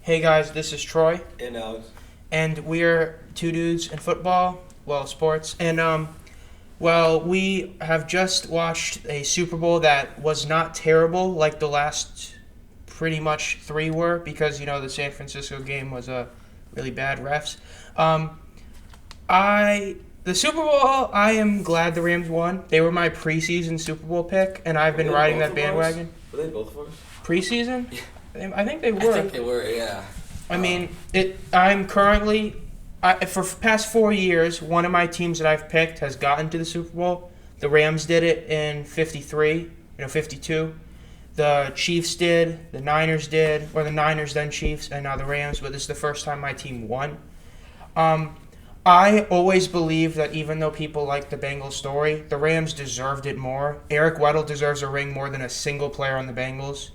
Hey guys, this is Troy, And Alex. and we're two dudes in football, sports, and we have just watched a Super Bowl that was not terrible like the last pretty much three were because the San Francisco game was a really bad refs. Um, the Super Bowl, I am glad the Rams won. They were my preseason Super Bowl pick, and I've been riding that bandwagon. Were they both of us? Preseason? Yeah. I think they were. I think they were, yeah. I mean, I'm currently, for past 4 years, one of my teams that I've picked has gotten to the Super Bowl. The Rams did it in 53, 52. The Chiefs did, the Niners did, or the Niners then Chiefs, and now the Rams. But this is the first time my team won. I always believe that even though people like the Bengals story, the Rams deserved it more. Eric Weddle deserves a ring more than a single player on the Bengals.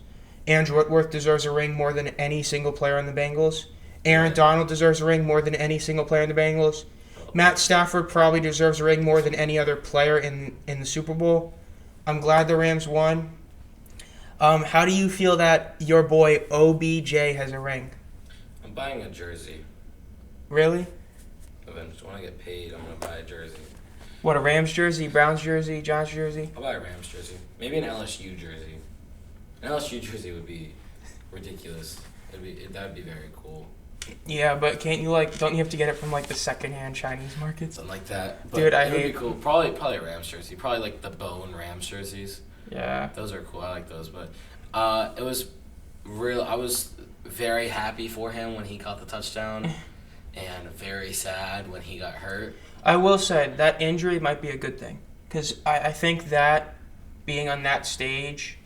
Andrew Whitworth deserves a ring more than any single player on the Bengals. Aaron Donald deserves a ring more than any single player on the Bengals. Matt Stafford probably deserves a ring more than any other player in the Super Bowl. I'm glad the Rams won. How do you feel that your boy OBJ has a ring? I'm buying a jersey. Really? Eventually, when I get paid, I'm going to buy a jersey. What, a Rams jersey, Browns jersey, Giants jersey? I'll buy a Rams jersey. Maybe an LSU jersey. An LSU jersey would be ridiculous. That would be very cool. Yeah, but can't you don't you have to get it from the secondhand Chinese markets? Something like that. But Dude, it would be cool. Probably a Rams jersey. Probably like the Bone Rams jerseys. Yeah. Those are cool. I like those. But it was real. I was very happy for him when he caught the touchdown, and very sad when he got hurt. I will say that injury might be a good thing because I think that being on that stage,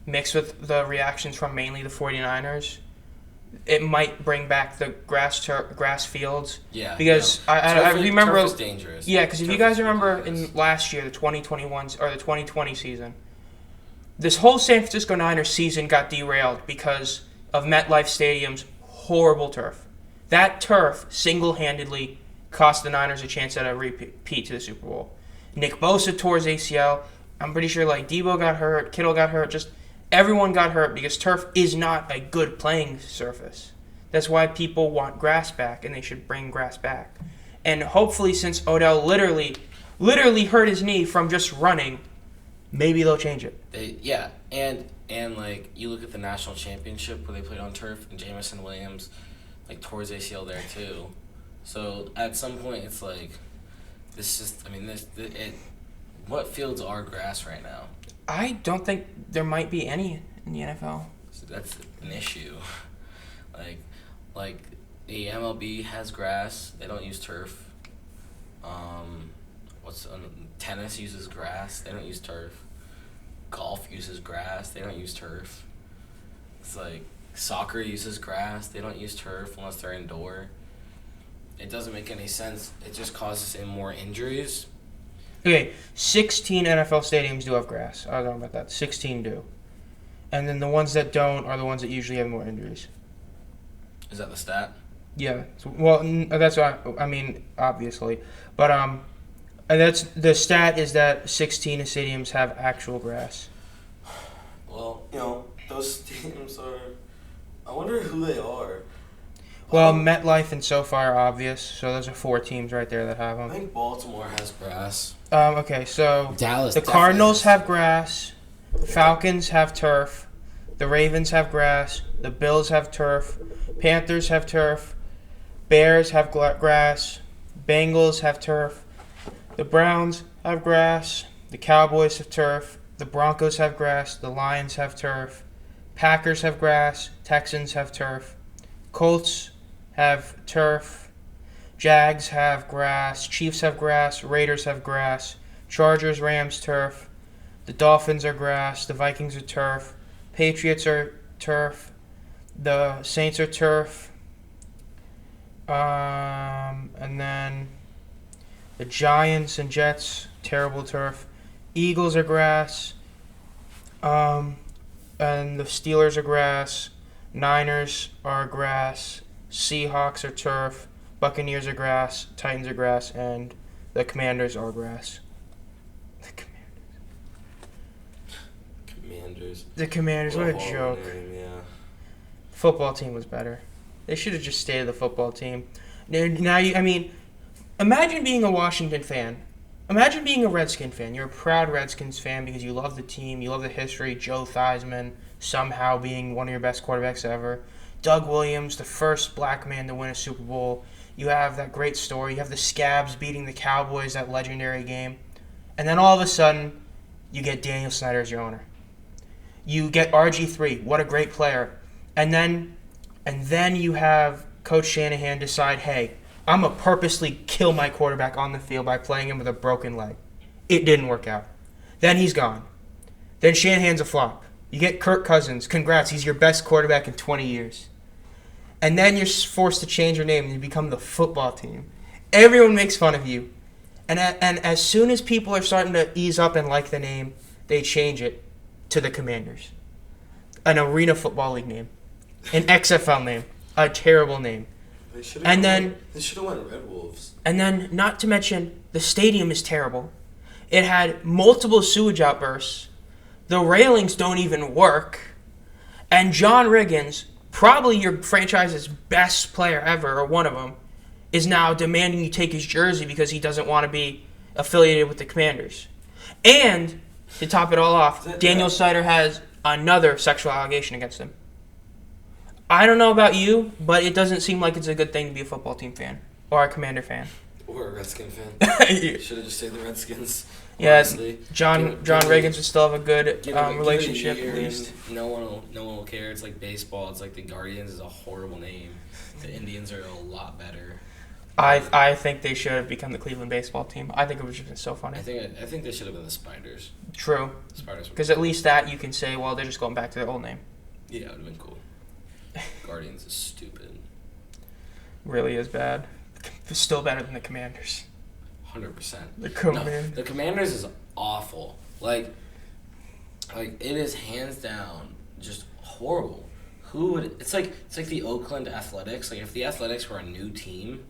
mixed with the reactions from mainly the 49ers, it might bring back the grass fields. Yeah. Because I remember. Turf is dangerous. Yeah, because if you guys remember in last year, the 2021 or the 2020 season, this whole San Francisco Niners season got derailed because of MetLife Stadium's horrible turf. That turf single-handedly cost the Niners a chance at a repeat to the Super Bowl. Nick Bosa tore his ACL. I'm pretty sure Debo got hurt, Kittle got hurt, just everyone got hurt because turf is not a good playing surface. That's why people want grass back, and they should bring grass back. And hopefully, since Odell literally hurt his knee from just running, maybe they'll change it. And you look at the national championship where they played on turf, and Jamison Williams tore his ACL there too. So at some point, it's what fields are grass right now? I don't think there might be any in the NFL. So that's an issue. The MLB has grass. They don't use turf. Tennis uses grass. They don't use turf. Golf uses grass. They don't use turf. It's soccer uses grass. They don't use turf unless they're indoor. It doesn't make any sense. It just causes more injuries. Okay, 16 NFL stadiums do have grass. I don't know about that. 16 do. And then the ones that don't are the ones that usually have more injuries. Is that the stat? Yeah. That's what I mean, obviously. But that's the stat is that 16 stadiums have actual grass. Well, those stadiums are. I wonder who they are. Well, MetLife and SoFi are obvious, so those are 4 teams right there that have them. I think Baltimore has grass. Okay, so Dallas. The Cardinals have grass. The Falcons have turf. The Ravens have grass. The Bills have turf. Panthers have turf. Bears have grass. Bengals have turf. The Browns have grass. The Cowboys have turf. The Broncos have grass. The Lions have turf. Packers have grass. Texans have turf. Colts have turf. Jags have grass. Chiefs have grass. Raiders have grass. Chargers, Rams, turf. The Dolphins are grass. The Vikings are turf. Patriots are turf. The Saints are turf. And then the Giants and Jets, terrible turf. Eagles are grass. And the Steelers are grass. Niners are grass. Seahawks are turf. Buccaneers are grass. Titans are grass. And the Commanders are grass. Commanders. The Commanders, what a joke. Name, yeah. Football team was better. They should have just stayed at the football team. Imagine being a Washington fan. Imagine being a Redskin fan. You're a proud Redskins fan because you love the team, you love the history. Joe Theismann somehow being one of your best quarterbacks ever. Doug Williams, the first black man to win a Super Bowl. You have that great story. You have the Scabs beating the Cowboys, that legendary game. And then all of a sudden, you get Daniel Snyder as your owner. You get RG3. What a great player. And then you have Coach Shanahan decide, hey, I'm going to purposely kill my quarterback on the field by playing him with a broken leg. It didn't work out. Then he's gone. Then Shanahan's a flop. You get Kirk Cousins. Congrats. He's your best quarterback in 20 years. And then you're forced to change your name and you become the football team. Everyone makes fun of you. And as soon as people are starting to ease up and like the name, they change it to the Commanders. An Arena Football League name. An XFL name. A terrible name. They should And have then went Red Wolves. And then, not to mention, the stadium is terrible. It had multiple sewage outbursts. The railings don't even work. And John Riggins, probably your franchise's best player ever, or one of them, is now demanding you take his jersey because he doesn't want to be affiliated with the Commanders. And, to top it all off, Daniel Snyder has another sexual allegation against him. I don't know about you, but it doesn't seem like it's a good thing to be a football team fan or a Commander fan. Or a Redskin fan. Should have just stayed the Redskins. Yeah, honestly. John Riggins would still have a good relationship Give it a at year least. and no one will care. It's like baseball. It's like the Guardians is a horrible name. The Indians are a lot better. I think they should have become the Cleveland baseball team. I think it would have been so funny. I think they should have been the Spiders. True. Spiders. Because at least that you can say, well, they're just going back to their old name. Yeah, it would have been cool. Guardians is stupid. Really is bad. It's still better than the Commanders. 100%. The Commanders. No, the Commanders is awful. Like it is hands down just horrible. Who would? It's like the Oakland Athletics. Like if the Athletics were a new team,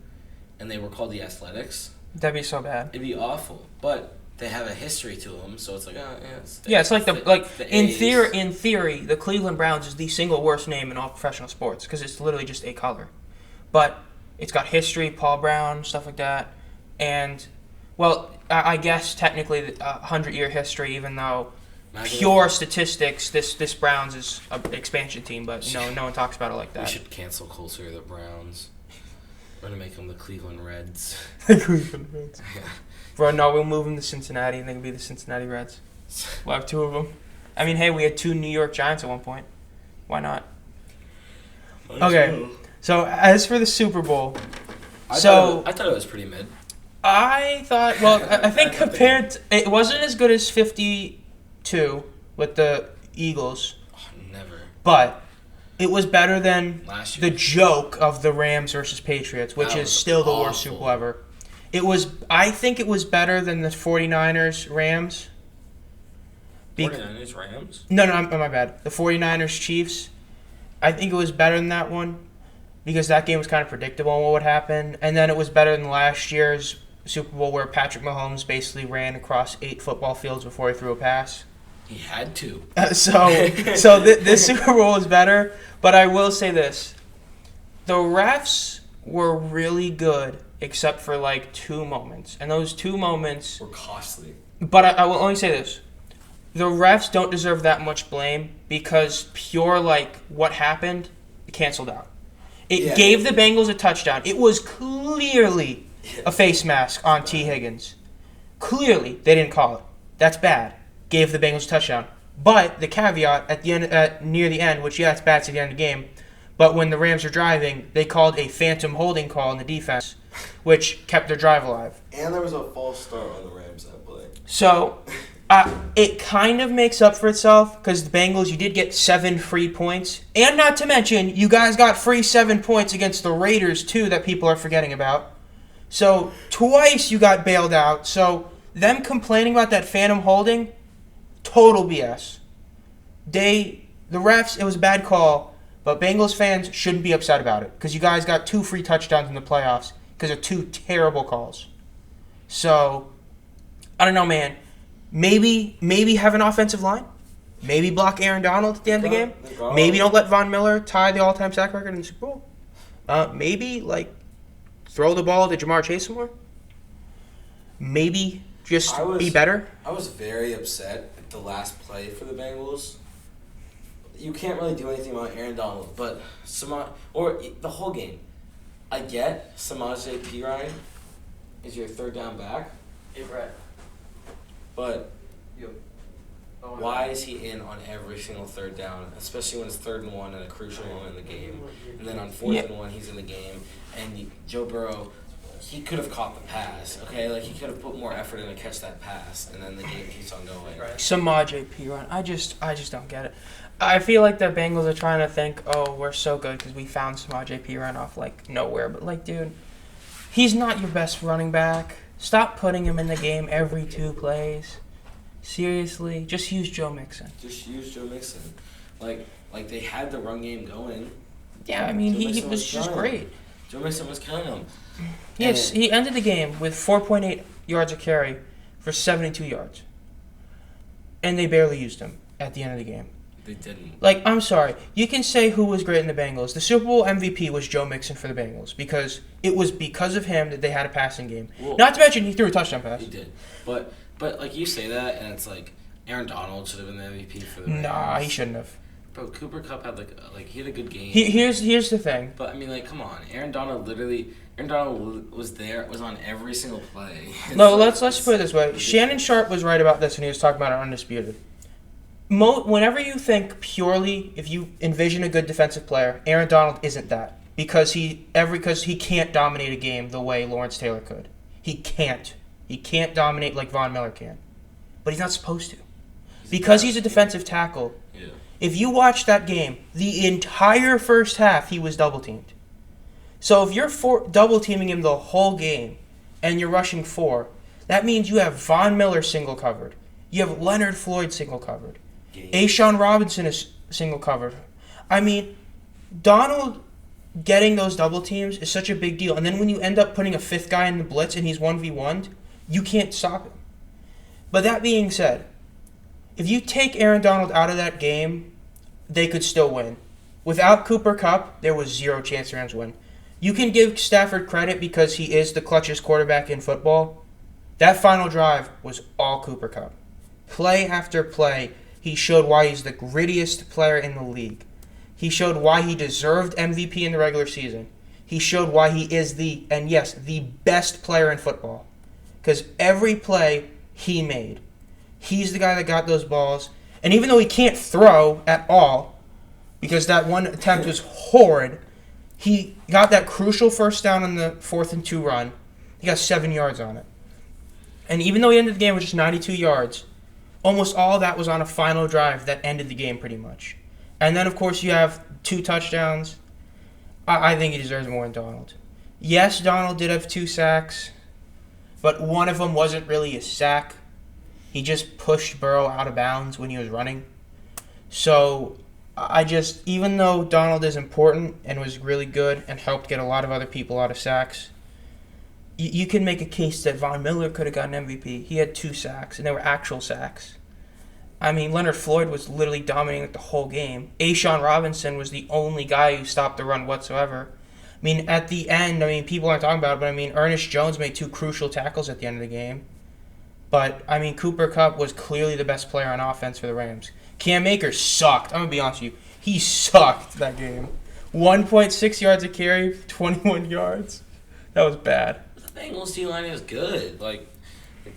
and they were called the Athletics, That'd be so bad. it'd be awful. But they have a history to them, so it's like, oh yeah. Yeah, it's like in A's. theory, the Cleveland Browns is the single worst name in all professional sports because it's literally just a color. But it's got history, Paul Brown, stuff like that, and well, I guess technically 100-year history, even though Imagine pure statistics, this Browns is an expansion team, but no one talks about it like We that. should cancel culture the Browns. We're gonna make them the Cleveland Reds. Cleveland Reds. Bro, no, we'll move them to Cincinnati, and they can be the Cincinnati Reds. We'll have two of them. I mean, hey, we had two New York Giants at one point. Why not? Okay. So, as for the Super Bowl, I thought it was pretty mid. I thought, well, I think compared to, it wasn't as good as 52 with the Eagles, Oh, never. but it was better than Last year. the joke of the Rams versus Patriots, which That is was still the worst awful. Super Bowl ever. I think it was better than the 49ers Rams. 49ers Rams? No, my bad. The 49ers Chiefs. I think it was better than that one because that game was kind of predictable on what would happen. And then it was better than last year's Super Bowl where Patrick Mahomes basically ran across 8 football fields before he threw a pass. He had to. This Super Bowl is better, but I will say this. The refs were really good except for like 2 moments. And those 2 moments... Or costly. But I will only say this. The refs don't deserve that much blame because pure, what happened, it canceled out. It gave the Bengals a touchdown. It was clearly a face mask on T. Higgins. Clearly, they didn't call it. That's bad. Gave the Bengals a touchdown. But the caveat at the end, near the end, which it's bad to the end of the game, but when the Rams are driving, they called a phantom holding call in the defense, which kept their drive alive. And there was a false start on the Rams that play. So, it kind of makes up for itself because the Bengals, you did get 7 free points. And not to mention, you guys got free 7 points against the Raiders, too, that people are forgetting about. So, twice you got bailed out. So, them complaining about that phantom holding, total BS. The refs, it was a bad call, but Bengals fans shouldn't be upset about it because you guys got 2 free touchdowns in the playoffs because of 2 terrible calls. So, I don't know, man. Maybe have an offensive line. Maybe block Aaron Donald at the end of the game. Maybe don't let Von Miller tie the all-time sack record in the Super Bowl. Maybe like throw the ball to Jamar Chase more. Maybe just be better. I was very upset at the last play for the Bengals. You can't really do anything about Aaron Donald, but or the whole game. I get Samaje Perine is your third down back. Hey, Brett. But Yo. why is he in on every single third down, especially when it's 3rd and 1 and a crucial moment in the game? And then on 4th and 1, he's in the game. And Joe Burrow, he could have caught the pass, okay? Like, he could have put more effort in to catch that pass, and then the game keeps on going. Samaje Perine. I just don't get it. I feel like the Bengals are trying to think, oh, we're so good because we found Samaje Perine off, like, nowhere. But, like, dude, he's not your best running back. Stop putting him in the game every 2 plays. Seriously, just use Joe Mixon. Just use Joe Mixon. Like they had the run game going. Yeah, I mean, he was just great. Joe Mixon was killing him. Yes, he ended the game with 4.8 yards a carry for 72 yards. And they barely used him at the end of the game. They didn't. Like, I'm sorry. You can say who was great in the Bengals. The Super Bowl MVP was Joe Mixon for the Bengals because it was because of him that they had a passing game. Well, not to mention he threw a touchdown pass. He did. But like you say that, and it's like Aaron Donald should have been the MVP for the Rams. Nah, he shouldn't have. Bro, Cooper Kupp had he had a good game. Here's the thing. But I mean, like, come on, Aaron Donald was there, was on every single play. No, let's put it this way. Shannon Sharp was right about this when he was talking about Undisputed. Whenever you think purely, if you envision a good defensive player, Aaron Donald isn't that because he can't dominate a game the way Lawrence Taylor could. He can't. He can't dominate like Von Miller can. But he's not supposed to. Because he's a defensive tackle. Yeah. If you watch that game, the entire first half he was double-teamed. So if you're double-teaming him the whole game and you're rushing 4, that means you have Von Miller single-covered. You have Leonard Floyd single-covered. A'Shawn Robinson is single-covered. I mean, Donald getting those double teams is such a big deal. And then when you end up putting a 5th guy in the blitz and he's 1v1'd, you can't stop him. But that being said, if you take Aaron Donald out of that game, they could still win. Without Cooper Kupp, there was 0 chance the Rams win. You can give Stafford credit because he is the clutchest quarterback in football. That final drive was all Cooper Kupp. Play after play, he showed why he's the grittiest player in the league. He showed why he deserved MVP in the regular season. He showed why he is the best player in football. Because every play he made, he's the guy that got those balls. And even though he can't throw at all, because that one attempt was horrid, he got that crucial first down on the 4th and 2 run. He got 7 yards on it. And even though he ended the game with just 92 yards, almost all of that was on a final drive that ended the game pretty much. And then, of course, you have 2 touchdowns. I think he deserves more than Donald. Yes, Donald did have 2 sacks, but one of them wasn't really a sack. He just pushed Burrow out of bounds when he was running. So, even though Donald is important and was really good and helped get a lot of other people out of sacks, you can make a case that Von Miller could have gotten MVP. He had 2 sacks, and they were actual sacks. I mean, Leonard Floyd was literally dominating the whole game. A'Shawn Robinson was the only guy who stopped the run whatsoever. I mean, at the end, people aren't talking about it, but Ernest Jones made 2 crucial tackles at the end of the game. But, Cooper Kupp was clearly the best player on offense for the Rams. Cam Akers sucked. I'm going to be honest with you. He sucked that game. 1.6 yards a carry, 21 yards. That was bad. The Bengals D-line is good.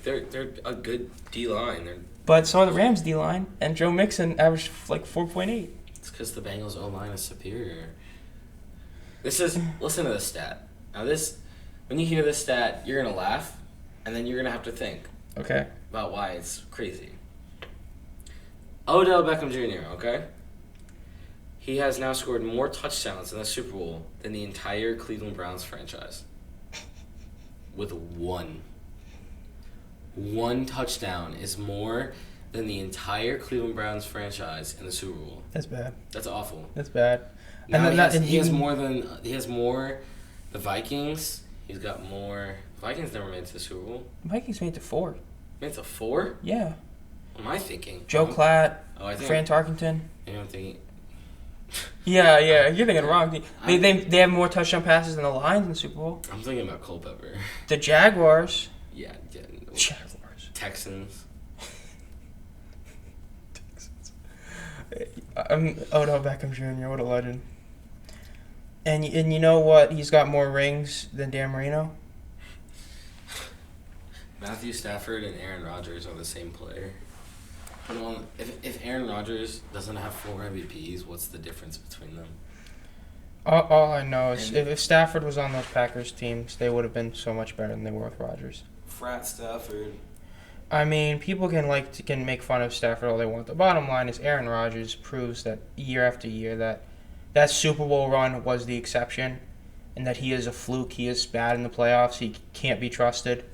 They're a good D-line. But so are the Rams D-line, and Joe Mixon averaged 4.8. It's because the Bengals O-line is superior. Listen to this stat. Now when you hear this stat, you're going to laugh, and then you're going to have to think. Okay. About why it's crazy. Odell Beckham Jr., okay? He has now scored more touchdowns in the Super Bowl than the entire Cleveland Browns franchise. With 1. 1 touchdown is more than the entire Cleveland Browns franchise in the Super Bowl. That's bad. That's awful. That's bad. Now he has more. The Vikings. He's got more. Vikings never made it to the Super Bowl. Vikings made it to 4. Made it to 4? Yeah. What am I thinking? Joe Klatt, I think Fran Tarkenton. I'm thinking. Yeah, you're thinking wrong. They have more touchdown passes than the Lions in the Super Bowl. I'm thinking about Culpepper. The Jaguars. Yeah. Jaguars. Texans. Odell Beckham Jr. What a legend. And you know what? He's got more rings than Dan Marino. Matthew Stafford and Aaron Rodgers are the same player. But if Aaron Rodgers doesn't have 4 MVPs, what's the difference between them? All I know is if Stafford was on those Packers teams, they would have been so much better than they were with Rodgers. Frat Stafford. I mean, people can make fun of Stafford all they want. The bottom line is Aaron Rodgers proves that year after year that Super Bowl run was the exception, and that he is a fluke. He is bad in the playoffs. He can't be trusted.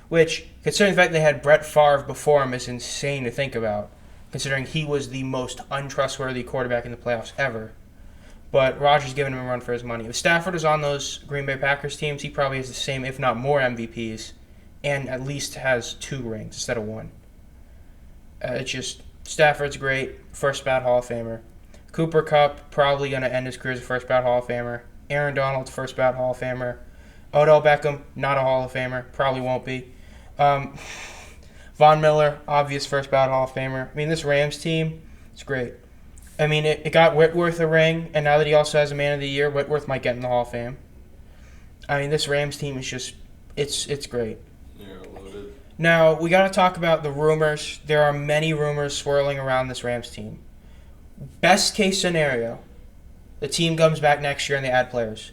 Which, considering the fact they had Brett Favre before him, is insane to think about, considering he was the most untrustworthy quarterback in the playoffs ever. But Rodgers giving him a run for his money. If Stafford is on those Green Bay Packers teams, he probably has the same, if not more, MVPs, and at least has 2 rings instead of 1. It's just, Stafford's great, first ballot Hall of Famer. Cooper Kupp, probably going to end his career as a first ballot Hall of Famer. Aaron Donald, first ballot Hall of Famer. Odell Beckham, not a Hall of Famer, probably won't be. Von Miller, obvious first ballot Hall of Famer. I mean, this Rams team, it's great. I mean, it got Whitworth a ring, and now that he also has a Man of the Year, Whitworth might get in the Hall of Fame. I mean, this Rams team is just, it's great. They're loaded. Now, we got to talk about the rumors. There are many rumors swirling around this Rams team. Best case scenario, the team comes back next year and they add players.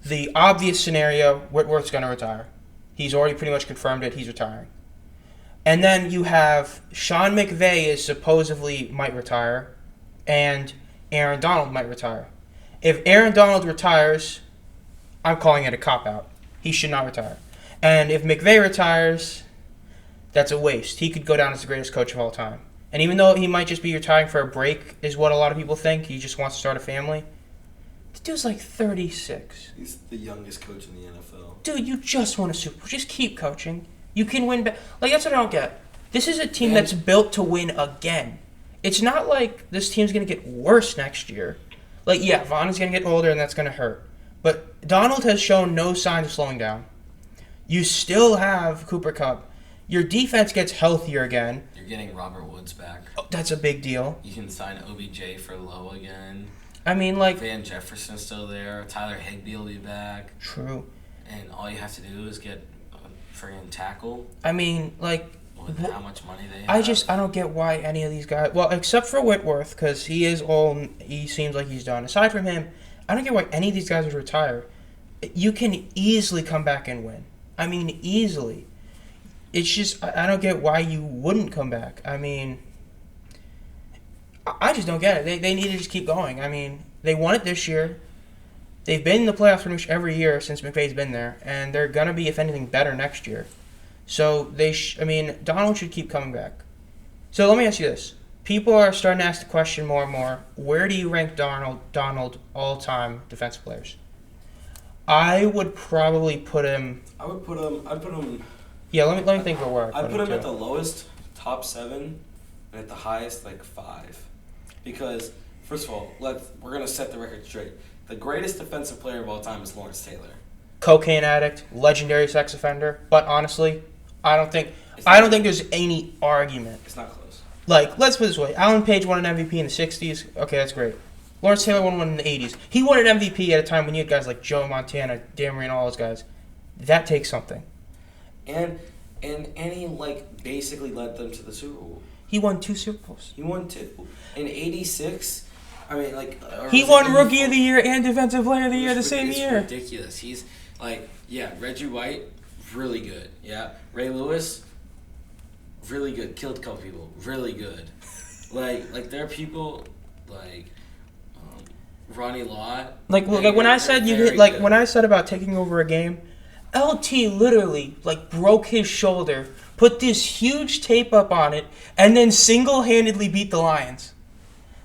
The obvious scenario, Whitworth's going to retire. He's already pretty much confirmed it. He's retiring. And then you have Sean McVay is supposedly might retire, and Aaron Donald might retire. If Aaron Donald retires, I'm calling it a cop-out. He should not retire. And if McVay retires, that's a waste. He could go down as the greatest coach of all time. And even though he might just be retiring for a break, is what a lot of people think, he just wants to start a family. The dude's like 36. He's the youngest coach in the NFL. Dude, you just won a Super Bowl. Just keep coaching. You can win. Like, that's what I don't get. This is a team that's built to win again. It's not like this team's going to get worse next year. Like, yeah, Vaughn is going to get older, and that's going to hurt. But Donald has shown no signs of slowing down. You still have Cooper Kupp. Your defense gets healthier again. You're getting Robert Woods back. Oh, that's a big deal. You can sign OBJ for low again. I mean, like... Van Jefferson's still there. Tyler Higbee will be back. True. And all you have to do is get a friggin' tackle. I mean, like... With how much money they have. I don't get why any of these guys... Well, except for Whitworth, because he seems like he's done. Aside from him, I don't get why any of these guys would retire. You can easily come back and win. I mean, easily. It's just, I don't get why you wouldn't come back. I mean, I just don't get it. They need to just keep going. I mean, they won it this year. They've been in the playoffs pretty much every year since McVay's been there, and they're going to be, if anything, better next year. So, Donald should keep coming back. So, let me ask you this. People are starting to ask the question more and more, where do you rank Donald all-time defensive players? I would probably put him... I'd put him... Yeah, let me think of where I'd put him at the lowest, top 7, and at the highest, like 5. Because, first of all, we're going to set the record straight. The greatest defensive player of all time is Lawrence Taylor. Cocaine addict, legendary sex offender. But honestly, I don't think there's any argument. It's not close. Like, let's put it this way. Alan Page won an MVP in the 60s. Okay, that's great. Lawrence Taylor won one in the 80s. He won an MVP at a time when you had guys like Joe Montana, Dan Marino, all those guys. That takes something. And he, like, basically led them to the Super Bowl. He won 2 Super Bowls. He won 2. In 86, I mean, like... He won Rookie of the Year and Defensive Player of the Year the same year. It's ridiculous. He's, like, yeah, Reggie White, really good. Yeah, Ray Lewis, really good. Killed a couple people. Really good. Like there are people, like... Ronnie Lott. Like when I said when I said about taking over a game, LT literally broke his shoulder, put this huge tape up on it, and then single-handedly beat the Lions.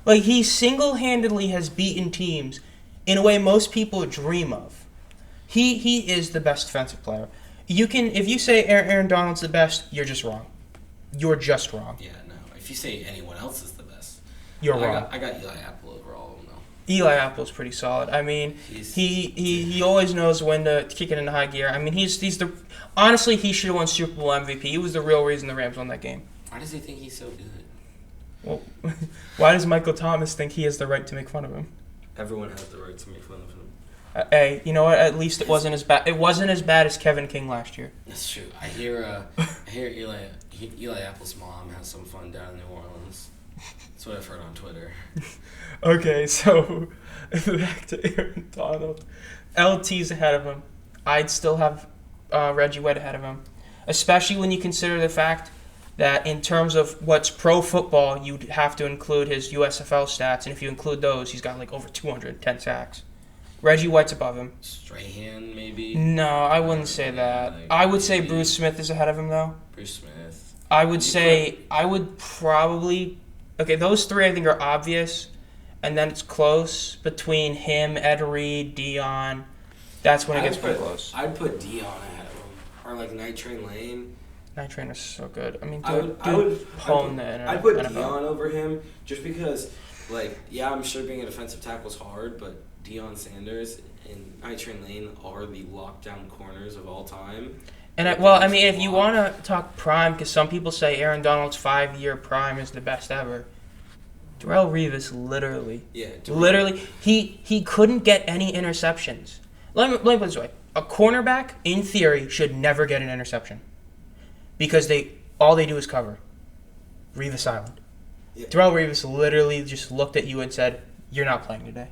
Like, he single-handedly has beaten teams in a way most people dream of. He is the best defensive player. If you say Aaron Donald's the best, you're just wrong. You're just wrong. Yeah, no. If you say anyone else is the best, You're wrong. I got Eli Apple over all of them, though. Eli Apple's pretty solid. I mean, he always knows when to kick it into high gear. I mean, he's the honestly he should have won Super Bowl MVP. He was the real reason the Rams won that game. Why does he think he's so good? Well, why does Michael Thomas think he has the right to make fun of him? Everyone has the right to make fun of him. Hey, you know what? At least it wasn't as bad. It wasn't as bad as Kevin King last year. That's true. I hear Eli Apple's mom has some fun down in New Orleans. That's what I've heard on Twitter. Okay, so back to Aaron Donald. LT's ahead of him. I'd still have Reggie White ahead of him, especially when you consider the fact that in terms of what's pro football, you'd have to include his USFL stats, and if you include those, he's got like over 210 sacks. Reggie White's above him. Strahan, maybe? No, I wouldn't say that. Like, I would say maybe Bruce Smith is ahead of him, though. Bruce Smith. I would probably... Okay, those three I think are obvious, and then it's close between him, Ed Reed, Dion. That's when it gets pretty close. I'd put Dion ahead of him. Or like Night Train Lane. Night Train is so good. I mean, I'd put Dion over him just because, like, yeah, I'm sure being a defensive tackle is hard, but Deion Sanders and Night Train Lane are the lockdown corners of all time. And I mean, if you want to talk prime, because some people say Aaron Donald's 5-year prime is the best ever. Darrelle Revis literally, he couldn't get any interceptions. Let me put it this way: a cornerback, in theory, should never get an interception because all they do is cover. Revis Island. Yeah. Darrelle Revis literally just looked at you and said, "You're not playing today."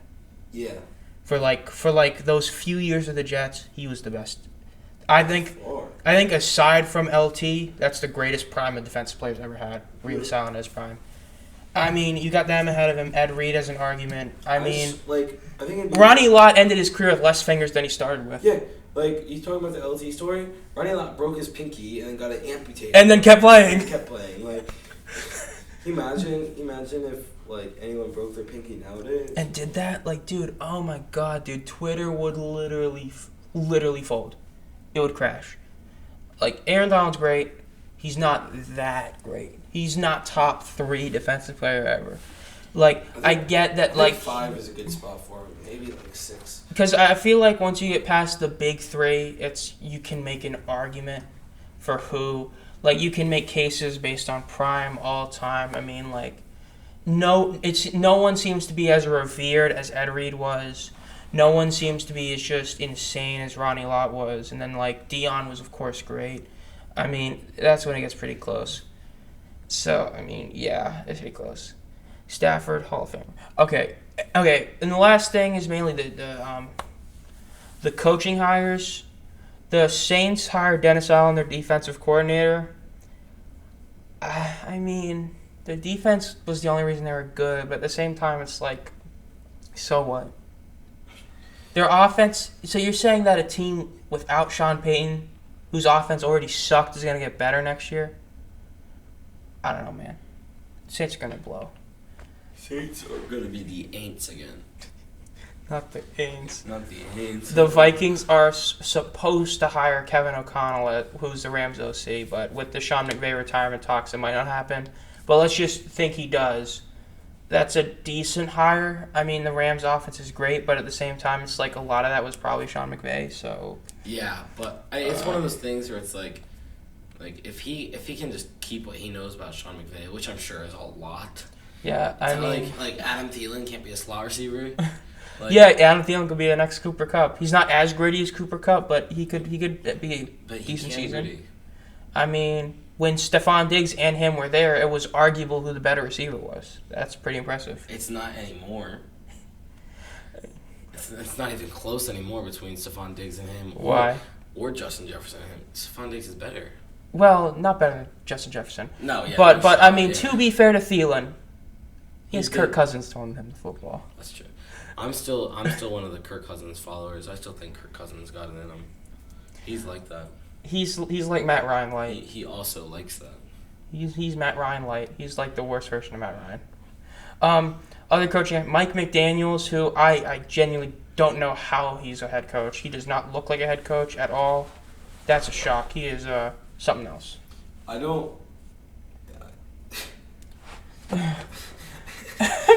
Yeah. For those few years of the Jets, he was the best. I think aside from LT, that's the greatest prime of defensive players ever had. Revis Island as prime. I mean, you got them ahead of him. Ed Reed as an argument. I think Ronnie Lott ended his career with less fingers than he started with. Yeah, like you talking about the LT story. Ronnie Lott broke his pinky and then got it amputated. And then kept playing. Like, imagine if like anyone broke their pinky nowadays. And did that, like, dude? Oh my God, dude! Twitter would literally fold. It would crash. Like, Aaron Donald's great. He's not that great. He's not top 3 defensive player ever. Like, I get that, like... 5 is a good spot for him. Maybe, like, 6. Because I feel like once you get past the big 3, you can make an argument for who... Like, you can make cases based on prime, all-time. I mean, like... No one seems to be as revered as Ed Reed was. No one seems to be as just insane as Ronnie Lott was. And then, like, Dion was, of course, great. I mean, that's when it gets pretty close. So, I mean, yeah, it's pretty close. Stafford, Hall of Fame. Okay, and the last thing is mainly the coaching hires. The Saints hired Dennis Allen, their defensive coordinator. I mean, the defense was the only reason they were good, but at the same time, it's like, so what? Their offense, so you're saying that a team without Sean Payton, whose offense already sucked, is going to get better next year? I don't know, man. Saints are going to blow. Saints are going to be the Aints again. Not the Aints. Not the Aints. The Vikings are supposed to hire Kevin O'Connell, who's the Rams OC, but with the Sean McVay retirement talks, it might not happen. But let's just think he does. That's a decent hire. I mean, the Rams' offense is great, but at the same time, it's like a lot of that was probably Sean McVay. So yeah, but it's one of those things where it's like if he can just keep what he knows about Sean McVay, which I'm sure is a lot. Yeah, I mean, like Adam Thielen can't be a slot receiver. Yeah, Adam Thielen could be the next Cooper Kupp. He's not as gritty as Cooper Kupp, but he could be a decent season. Gritty. I mean, when Stephon Diggs and him were there, it was arguable who the better receiver was. That's pretty impressive. It's not anymore. It's not even close anymore between Stephon Diggs and him. Why? Or Justin Jefferson and him. Stephon Diggs is better. Well, not better than Justin Jefferson. No, yeah. But I mean, to be fair to Thielen, he has Kirk Cousins throwing him the football. That's true. I'm still one of the Kirk Cousins followers. I still think Kirk Cousins got it in him. He's like that. He's like Matt Ryan light. He also likes that. He's Matt Ryan light. He's like the worst version of Matt Ryan. Other coaching, Mike McDaniels, who I genuinely don't know how he's a head coach. He does not look like a head coach at all. That's a shock. He is something else. I don't.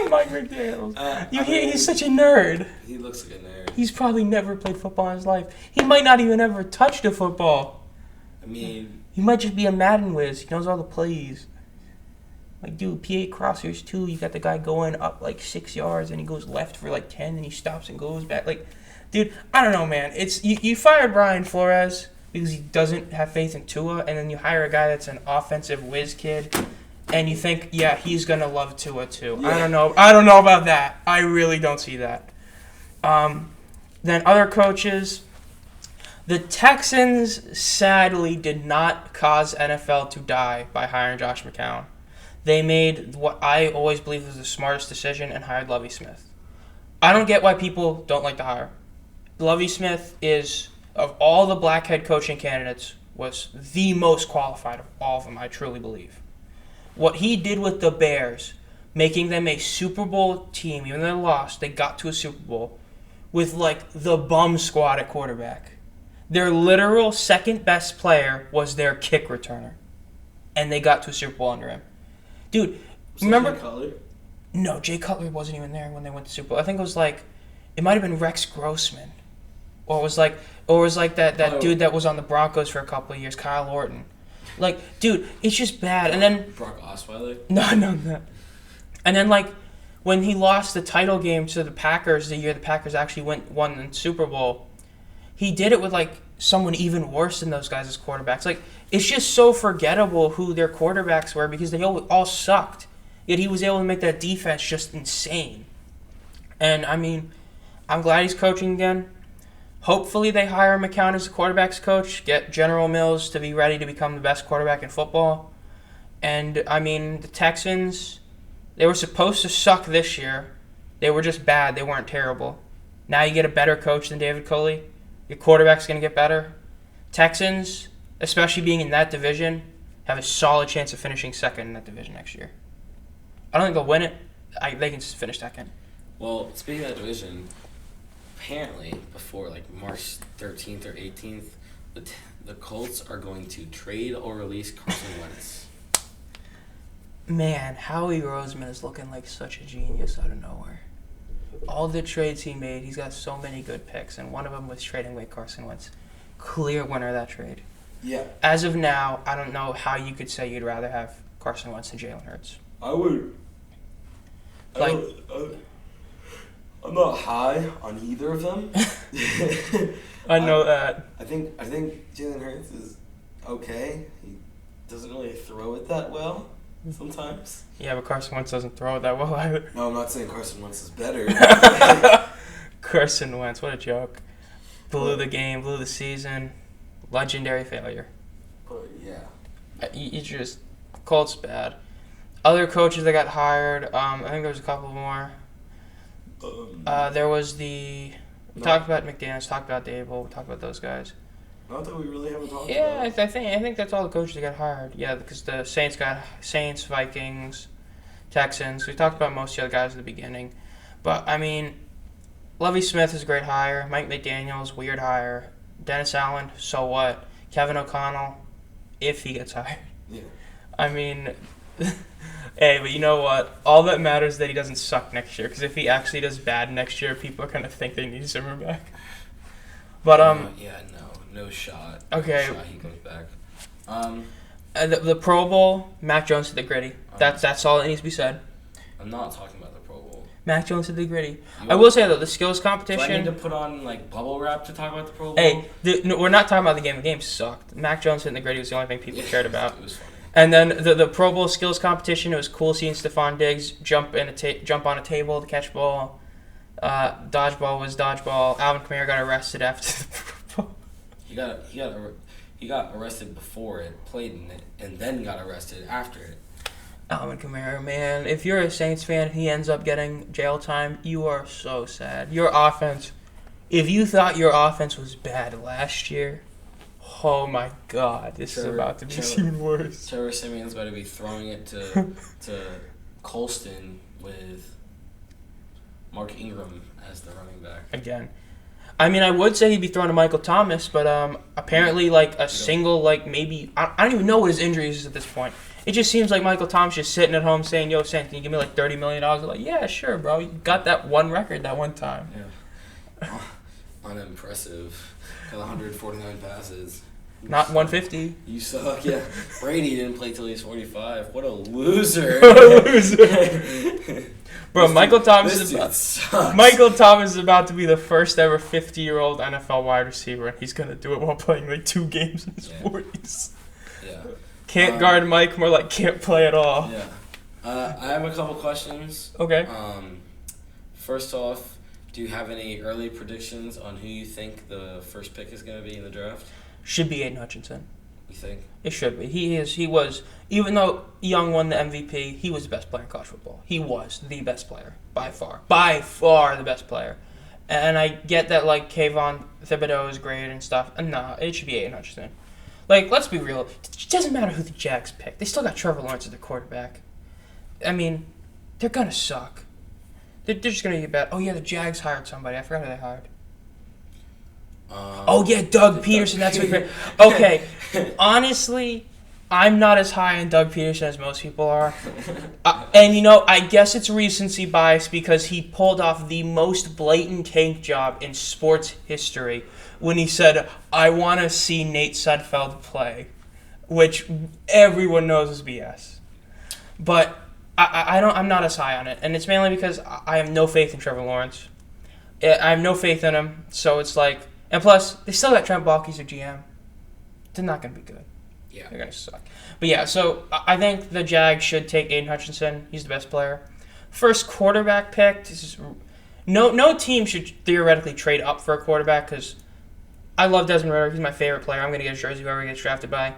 Mike McDaniels. He's such a nerd. nerd. He looks like a nerd. He's probably never played football in his life. He might not even ever touched a football. I mean, He might just be a Madden whiz. He knows all the plays. Like, dude, PA crossers too. You got the guy going up like 6 yards and he goes left for like 10 and he stops and goes back. Like, dude, I don't know, man. It's you fired Brian Flores because he doesn't have faith in Tua, and then you hire a guy that's an offensive whiz kid, and you think, yeah, he's gonna love Tua too. Yeah. I don't know about that. I really don't see that. Then other coaches. The Texans sadly did not cause NFL to die by hiring Josh McCown. They made what I always believed was the smartest decision and hired Lovie Smith. I don't get why people don't like to hire. Lovie Smith is, of all the black head coaching candidates, was the most qualified of all of them, I truly believe. What he did with the Bears, making them a Super Bowl team, even though they lost, they got to a Super Bowl, with like the bum squad at quarterback. Their literal second best player was their kick returner. And they got to a Super Bowl under him. Dude, remember? Jay Cutler? No, Jay Cutler wasn't even there when they went to Super Bowl. I think it was like, it might have been Rex Grossman. Or it was like that dude that was on the Broncos for a couple of years, Kyle Orton. Like, dude, it's just bad. And then Brock Osweiler? No. And then like when he lost the title game to the Packers the year the Packers actually won the Super Bowl, he did it with like someone even worse than those guys as quarterbacks. Like, it's just so forgettable who their quarterbacks were because they all sucked. Yet he was able to make that defense just insane. And I mean, I'm glad he's coaching again. Hopefully they hire McCown as the quarterback's coach, get General Mills to be ready to become the best quarterback in football. And I mean, the Texans, they were supposed to suck this year. They were just bad. They weren't terrible. Now you get a better coach than David Culley. Your quarterback's going to get better. Texans, especially being in that division, have a solid chance of finishing second in that division next year. I don't think they'll win it. They can just finish second. Well, speaking of that division, apparently before like March 13th or 18th, the Colts are going to trade or release Carson Wentz. Man, Howie Roseman is looking like such a genius out of nowhere. All the trades he made, he's got so many good picks, and one of them was trading away Carson Wentz. Clear winner of that trade. Yeah. As of now, I don't know how you could say you'd rather have Carson Wentz than Jalen Hurts. I would. Like, I'm not high on either of them. I know that. I think Jalen Hurts is okay. He doesn't really throw it that well sometimes. Yeah, but Carson Wentz doesn't throw it that well either. No, I'm not saying Carson Wentz is better. Carson Wentz, what a joke. Blew the game, blew the season. Legendary failure. But yeah. You just, Colts bad. Other coaches that got hired, I think there was a couple more. There was we talked about McDaniels, talked about Dable, we talked about those guys. Not that we really haven't talked Yeah, about. I think that's all the coaches that got hired. Yeah, because the Saints, Vikings, Texans. We talked about most of the other guys at the beginning. But, I mean, Lovie Smith is a great hire. Mike McDaniels, weird hire. Dennis Allen, so what? Kevin O'Connell, if he gets hired. Yeah. I mean, hey, but you know what? All that matters is that he doesn't suck next year. Because if he actually does bad next year, people are going to think they need Zimmer back. But, no shot. Okay. No shot he comes back. The Pro Bowl, Mac Jones did the gritty. That's all that needs to be said. I'm not talking about the Pro Bowl. Mac Jones did the gritty. I will say though, the skills Do I competition. need to put on like bubble wrap to talk about the Pro Bowl? Hey, no, we're not talking about the game. The game sucked. Mac Jones hitting the gritty was the only thing people cared about. It was funny. And then the Pro Bowl skills competition. It was cool seeing Stephon Diggs jump on a table to catch ball. Dodgeball was dodgeball. Alvin Kamara got arrested after the Pro Bowl. He got arrested before it, played in it, and then got arrested after it. Alvin Kamara, man, if you're a Saints fan and he ends up getting jail time, you are so sad. Your offense, if you thought your offense was bad last year, oh my God, this is about to be even worse. Trevor Simeon's about to be throwing it to Colston with Mark Ingram as the running back. Again. I mean, I would say he'd be throwing to Michael Thomas, but apparently, like, a single, like, maybe... I don't even know what his injury is at this point. It just seems like Michael Thomas just sitting at home saying, "Yo, Sam, can you give me like $30 million?" I'm like, yeah, sure, bro. You got that one record that one time. Yeah. Unimpressive. Got 149 passes. Not 150. You suck. Yeah. Brady didn't play till he was 45. What a loser. Bro, Michael Thomas this is dude sucks. Michael Thomas is about to be the first ever 50-year-old NFL wide receiver, and he's gonna do it while playing like 2 games in his 40s. Yeah. Can't guard Mike, more like can't play at all. Yeah. I have a couple questions. Okay. First off, do you have any early predictions on who you think the first pick is going to be in the draft? Should be Aiden Hutchinson. You think? It should be. He was, even though Young won the MVP, he was the best player in college football. He was the best player, by far. By far the best player. And I get that, like, Kayvon Thibodeau is great and stuff. And nah, it should be Aiden Hutchinson. Like, let's be real. It doesn't matter who the Jags pick. They still got Trevor Lawrence as their quarterback. I mean, they're going to suck. They're just going to get bad. Oh, yeah, the Jags hired somebody. I forgot who they hired. Oh, yeah, Doug Peterson. That's what you're... Okay, honestly, I'm not as high on Doug Peterson as most people are. And, you know, I guess it's recency bias because he pulled off the most blatant tank job in sports history when he said, I want to see Nate Sudfeld play, which everyone knows is BS. But I'm not as high on it, and it's mainly because I have no faith in Trevor Lawrence. I have no faith in him, so it's like... And plus, they still got Trent Baalke as their GM. They're not going to be good. Yeah. They're going to suck. But yeah, so I think the Jags should take Aiden Hutchinson. He's the best player. First quarterback pick. No team should theoretically trade up for a quarterback because I love Desmond Ridder. He's my favorite player. I'm going to get his jersey whoever he gets drafted by.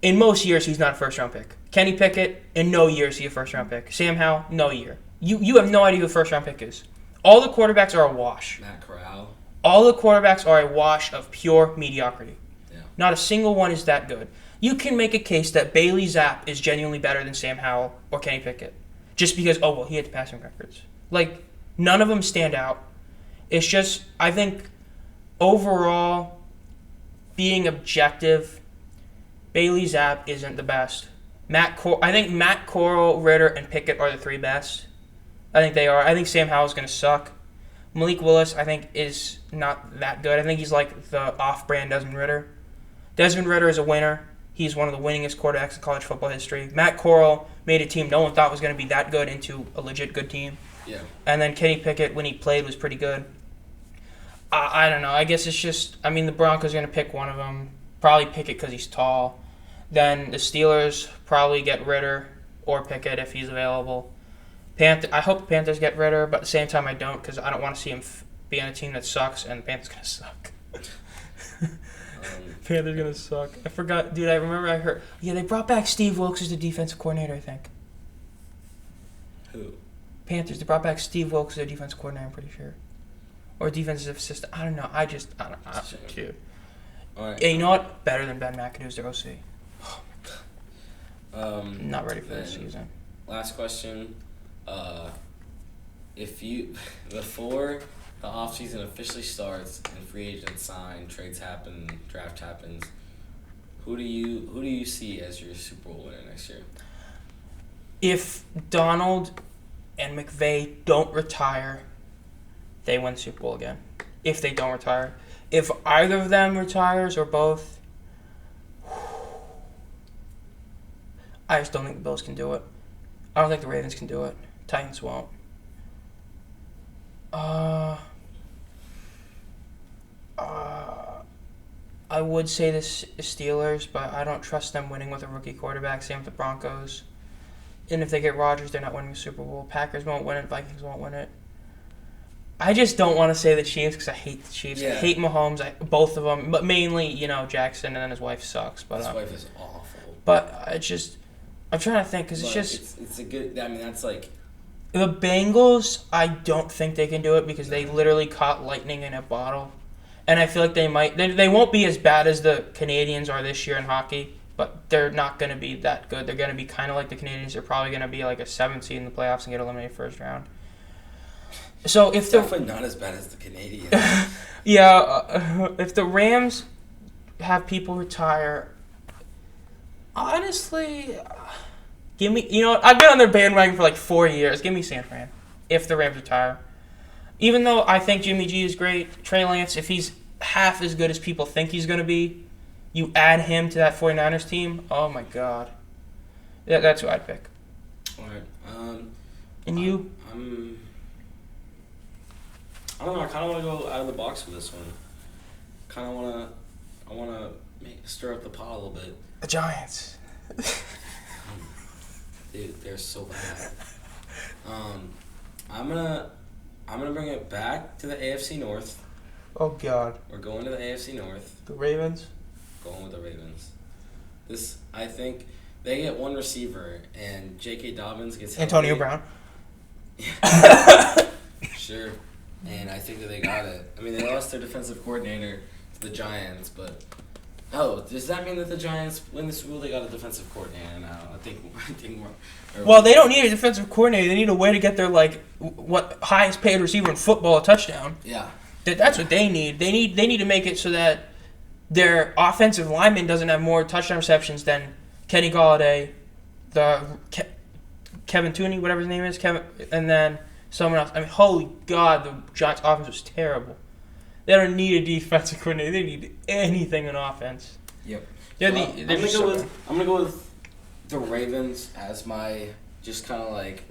In most years, he's not a first-round pick. Kenny Pickett, in no year is he a first-round pick. Sam Howell, no year. You have no idea who a first-round pick is. All the quarterbacks are a wash. Matt Corral. All the quarterbacks are a wash of pure mediocrity. Yeah. Not a single one is that good. You can make a case that Bailey Zapp is genuinely better than Sam Howell or Kenny Pickett. Just because, he had the passing records. Like, none of them stand out. It's just, I think, overall, being objective, Bailey Zapp isn't the best. I think Matt Corral, Ridder, and Pickett are the 3 best. I think they are. I think Sam Howell's going to suck. Malik Willis, I think, is not that good. I think he's like the off-brand Desmond Ridder. Desmond Ridder is a winner. He's one of the winningest quarterbacks in college football history. Matt Corral made a team no one thought was going to be that good into a legit good team. Yeah. And then Kenny Pickett, when he played, was pretty good. I don't know. I guess it's just, the Broncos are going to pick one of them. Probably Pickett because he's tall. Then the Steelers probably get Ridder or Pickett if he's available. I hope the Panthers get Ridder, but at the same time I don't because I don't want to see him be on a team that sucks, and the Panthers going to suck. Panthers going to suck. I forgot. Dude, I remember I heard. Yeah, they brought back Steve Wilkes as the defensive coordinator, I think. Who? Panthers. They brought back Steve Wilkes as their defensive coordinator, I'm pretty sure. Or defensive assistant. I don't know. I don't know. Dude. All right. Yeah, you know what? Better than Ben McAdoo's their OC. Not ready for this season. Last question. Before the offseason officially starts and free agents sign, trades happen, draft happens, who do you see as your Super Bowl winner next year? If Donald and McVay don't retire, they win the Super Bowl again. If they don't retire. If either of them retires or both, I just don't think the Bills can do it. I don't think the Ravens can do it. Titans won't. I would say the Steelers, but I don't trust them winning with a rookie quarterback. Same with the Broncos. And if they get Rodgers, they're not winning the Super Bowl. Packers won't win it. Vikings won't win it. I just don't want to say the Chiefs because I hate the Chiefs. Yeah. I hate Mahomes. Both of them, but mainly, Jackson, and then his wife sucks. But his wife is awful. But I'm trying to think because it's just. It's a good. That's like. The Bengals, I don't think they can do it because they literally caught lightning in a bottle. And I feel like they might. They won't be as bad as the Canadians are this year in hockey, but they're not going to be that good. They're going to be kind of like the Canadians. They're probably going to be like a 7th seed in the playoffs and get eliminated first round. So if definitely not as bad as the Canadians. Yeah, if the Rams have people retire, honestly, Give me, I've been on their bandwagon for like 4 years. Give me San Fran if the Rams retire. Even though I think Jimmy G is great, Trey Lance, if he's half as good as people think he's going to be, you add him to that 49ers team, oh my God. That's who I'd pick. All right. And you? I don't know. I kind of want to go out of the box for this one. I want to stir up the pot a little bit. The Giants. Dude, they're so bad. I'm gonna bring it back to the AFC North. Oh God. We're going to the AFC North. The Ravens. Going with the Ravens. I think they get one receiver, and J.K. Dobbins gets Antonio healthy. Brown. Sure. And I think that they got it. I mean, they lost their defensive coordinator to the Giants, but does that mean that the Giants win the Super Bowl? They got a defensive coordinator now. I think more. Well, they don't need a defensive coordinator. They need a way to get their highest paid receiver in football a touchdown. Yeah. That's what they need. They need to make it so that their offensive lineman doesn't have more touchdown receptions than Kenny Golladay, Kevin Tooney, whatever his name is, and then someone else. I mean, holy God, the Giants' offense was terrible. They don't need a defensive coordinator. They need anything in offense. Yep. I'm gonna go with the Ravens as my just kind of like.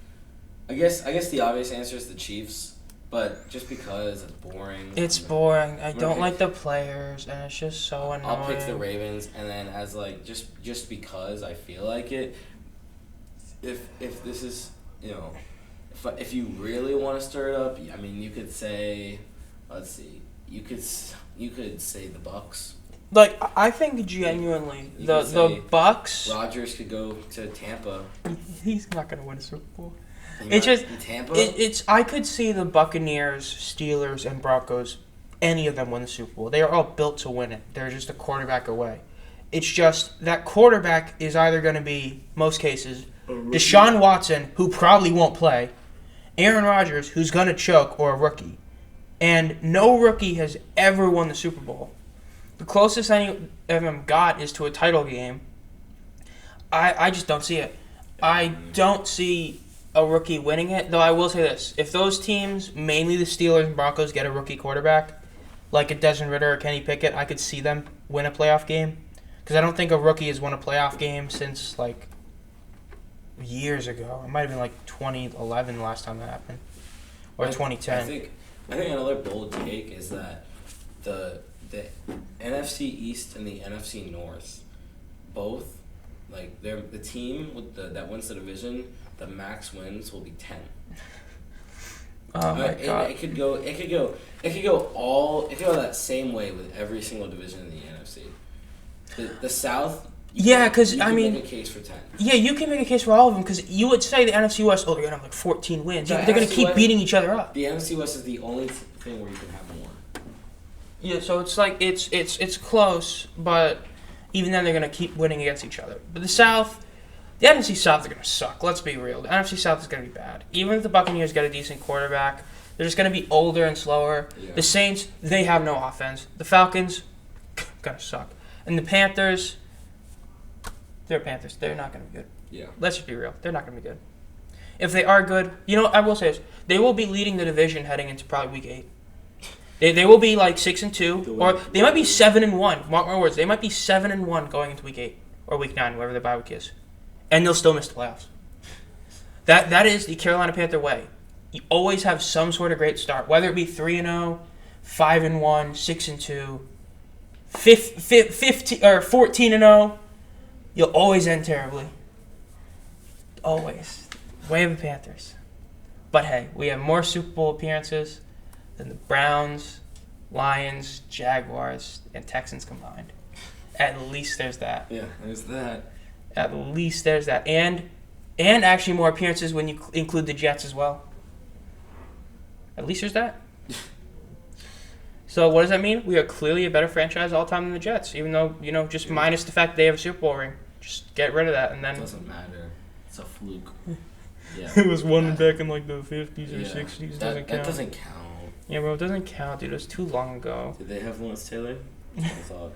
I guess the obvious answer is the Chiefs, but just because it's boring. It's boring. I don't like the players, and it's just so annoying. I'll pick the Ravens, and then as like just because I feel like it. If this is if you really want to stir it up, I mean you could say, let's see. You could say the Bucks. Like, I think genuinely the Bucks. Rodgers could go to Tampa. He's not gonna win a Super Bowl. It's just Tampa. I could see the Buccaneers, Steelers, and Broncos. Any of them win the Super Bowl. They are all built to win it. They're just a quarterback away. It's just that quarterback is either going to be, most cases, Deshaun Watson, who probably won't play, Aaron Rodgers, who's going to choke, or a rookie. And no rookie has ever won the Super Bowl. The closest any of them got is to a title game. I just don't see it. I don't see a rookie winning it, though I will say this. If those teams, mainly the Steelers and Broncos, get a rookie quarterback, like a Desmond Ridder or Kenny Pickett, I could see them win a playoff game. Because I don't think a rookie has won a playoff game since, years ago. It might have been, 2011 the last time that happened. Or 2010. I think another bold take is that the NFC East and the NFC North, both, the team that wins the division, the max wins will be 10. Oh my God! It could go that same way with every single division in the NFC. The South. Yeah, because you can make a case for 10. Yeah, you can make a case for all of them because you would say the NFC West. Oh, they're gonna have 14 wins. They're gonna keep beating each other up. The NFC West is the only thing where you can have more. Yeah, so it's it's close, but even then they're gonna keep winning against each other. But the South. The NFC South is going to suck. Let's be real. The NFC South is going to be bad. Even if the Buccaneers get a decent quarterback, they're just going to be older and slower. Yeah. The Saints, they have no offense. The Falcons, going to suck. And the Panthers, they're Panthers. They're not going to be good. Yeah. Let's just be real. They're not going to be good. If they are good, I will say this. They will be leading the division heading into probably Week 8. They will be 6-2, or they might be 7-1. Mark my words. They might be 7-1 going into Week 8 or Week 9, wherever the bye week is. And they'll still miss the playoffs. That is the Carolina Panther way. You always have some sort of great start, whether it be 3-0, 5-1, 6-2, 15 or 14-0. You'll always end terribly. Always. Way of the Panthers. But hey, we have more Super Bowl appearances than the Browns, Lions, Jaguars, and Texans combined. At least there's that. Yeah, there's that. At least there's that. And actually more appearances when you include the Jets as well. At least there's that. So what does that mean? We are clearly a better franchise all time than the Jets, even though, just minus the fact that they have a Super Bowl ring. Just get rid of that and then... It doesn't matter. It's a fluke. Yeah. It was won back in the 50s or 60s. Doesn't count. That doesn't count. Yeah, bro, it doesn't count, dude. It was too long ago. Did they have Lawrence Taylor? I thought.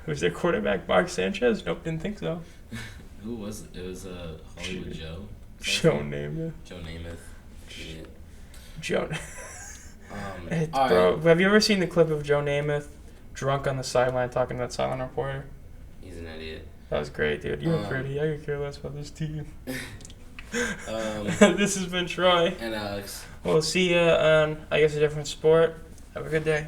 Who's their quarterback? Mark Sanchez? Nope, didn't think so. Who was it? It was Hollywood Joe. Joe Namath. Joe Namath. Idiot. Joe. All Bro, right. have you ever seen the clip of Joe Namath drunk on the sideline talking to that silent reporter? He's an idiot. That was great, dude. You're pretty. I could care less about this team. This has been Troy. And Alex. We'll see you on, I guess, a different sport. Have a good day.